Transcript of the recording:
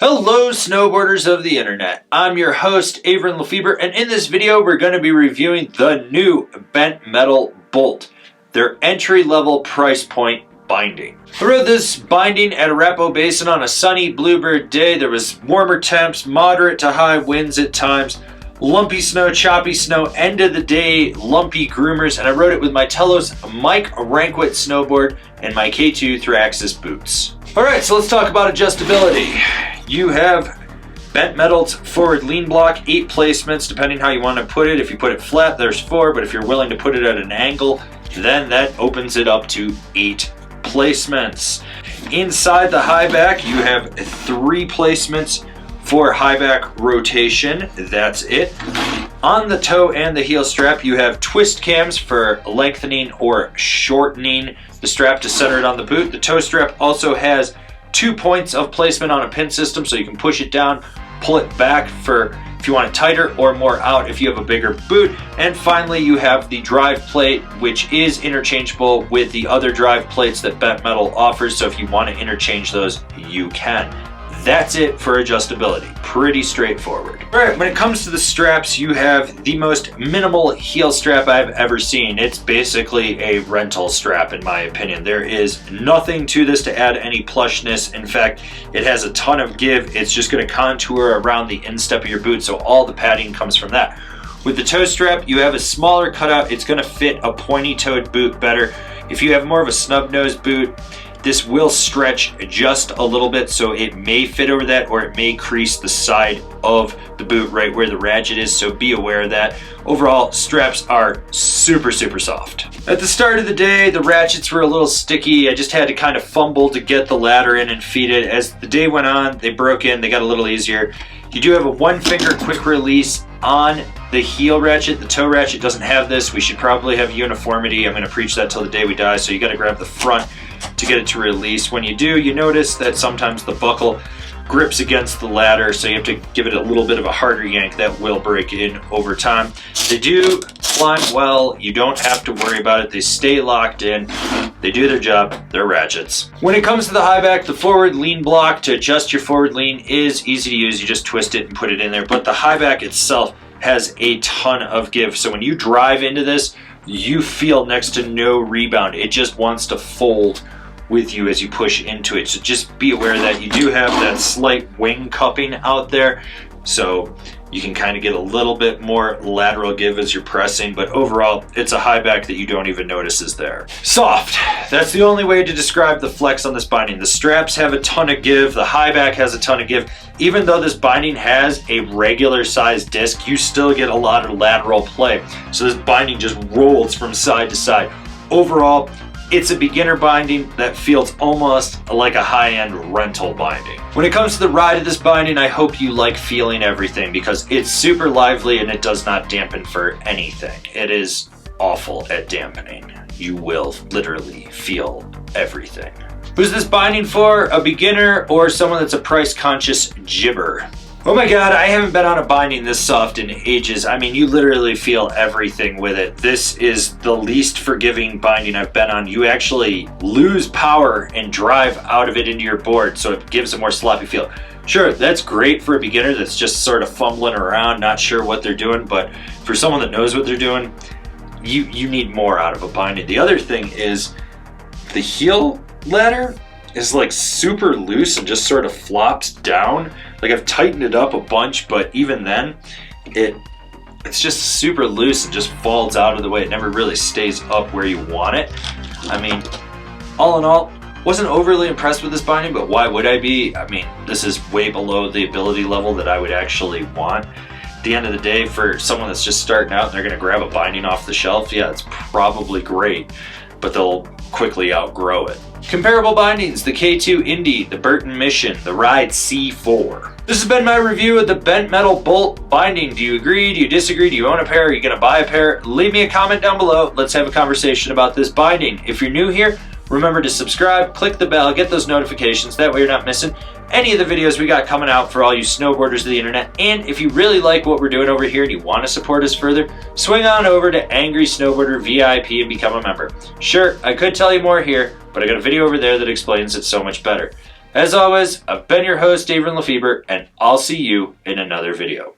Hello snowboarders of the internet, I'm your host Avran LeFeber, and in this video we're going to be reviewing the new bent metal bolt, their entry-level price point binding. I rode this binding at Arapahoe Basin on a sunny bluebird day. There was warmer temps, moderate to high winds at times, lumpy snow, choppy snow, end of the day lumpy groomers, and I rode it with my Telos Mike Rankwit snowboard and my K2 3-axis boots. Alright, so let's talk about adjustability. You have bent metal's forward lean block, 8 placements depending how you want to put it. If you put it flat, there's 4, but if you're willing to put it at an angle, then that opens it up to 8 placements. Inside the high back, you have 3 placements for high back rotation. That's it. On the toe and the heel strap, you have twist cams for lengthening or shortening the strap to center it on the boot. The toe strap also has 2 points of placement on a pin system, so you can push it down, pull it back for if you want it tighter, or more out if you have a bigger boot. And finally, you have the drive plate, which is interchangeable with the other drive plates that Bent Metal offers, so if you want to interchange those, you can. That's it for adjustability. Pretty straightforward. Alright, when it comes to the straps, you have the most minimal heel strap I've ever seen. It's basically a rental strap in my opinion. There is nothing to this to add any plushness. In fact, it has a ton of give. It's just going to contour around the instep of your boot, so all the padding comes from that. With the toe strap, you have a smaller cutout. It's going to fit a pointy-toed boot better. If you have more of a snub-nosed boot, this will stretch just a little bit, so it may fit over that, or it may crease the side of the boot right where the ratchet is, so be aware of that. Overall, straps are super soft. At the start of the day, the ratchets were a little sticky. I just had to kind of fumble to get the ladder in and feed it. As the day went on, they broke in, they got a little easier. You do have a 1-finger quick release on the heel ratchet. The toe ratchet doesn't have this. We should probably have uniformity. I'm going to preach that till the day we die, so you got to grab the front to get it to release. When you do, you notice that sometimes the buckle grips against the ladder, so you have to give it a little bit of a harder yank. That will break in over time. They do climb well. You don't have to worry about it. They stay locked in. They do their job. They're ratchets. When it comes to the high back, the forward lean block to adjust your forward lean is easy to use. You just twist it and put it in there, but the high back itself has a ton of give, so when you drive into this, you feel next to no rebound. It just wants to fold with you as you push into it. So just be aware that you do have that slight wing cupping out there, so you can kind of get a little bit more lateral give as you're pressing, but overall it's a high back that you don't even notice is there. Soft. That's the only way to describe the flex on this binding. The straps have a ton of give, the high back has a ton of give. Even though this binding has a regular size disc, you still get a lot of lateral play. So this binding just rolls from side to side. Overall, it's a beginner binding that feels almost like a high-end rental binding. When it comes to the ride of this binding, I hope you like feeling everything, because it's super lively and it does not dampen for anything. It is awful at dampening. You will literally feel everything. Who's this binding for? A beginner or someone that's a price-conscious gibber? Oh my god, I haven't been on a binding this soft in ages. I mean, you literally feel everything with it. This is the least forgiving binding I've been on. You actually lose power and drive out of it into your board, so it gives a more sloppy feel. Sure, that's great for a beginner that's just sort of fumbling around, not sure what they're doing, but for someone that knows what they're doing, you need more out of a binding. The other thing is the heel ladder is like super loose and just sort of flops down. Like, I've tightened it up a bunch, but even then it's just super loose and just falls out of the way. It never really stays up where you want it. I mean, all in all, wasn't overly impressed with this binding, but why would I be? I mean, this is way below the ability level that I would actually want. At the end of the day, for someone that's just starting out and they're gonna grab a binding off the shelf, yeah, it's probably great, but they'll quickly outgrow it. Comparable bindings: the K2 Indy, the Burton Mission, the Ride C4. This has been my review of the Bent Metal Bolt binding. Do you agree? Do you disagree? Do you own a pair? Are you gonna buy a pair? Leave me a comment down below. Let's have a conversation about this binding. If you're new here, remember to subscribe, click the bell, get those notifications. That way you're not missing any of the videos we got coming out for all you snowboarders of the internet. And if you really like what we're doing over here and you want to support us further, swing on over to Angry Snowboarder VIP and become a member. Sure, I could tell you more here, but I got a video over there that explains it so much better. As always, I've been your host, Avran LeFeber, and I'll see you in another video.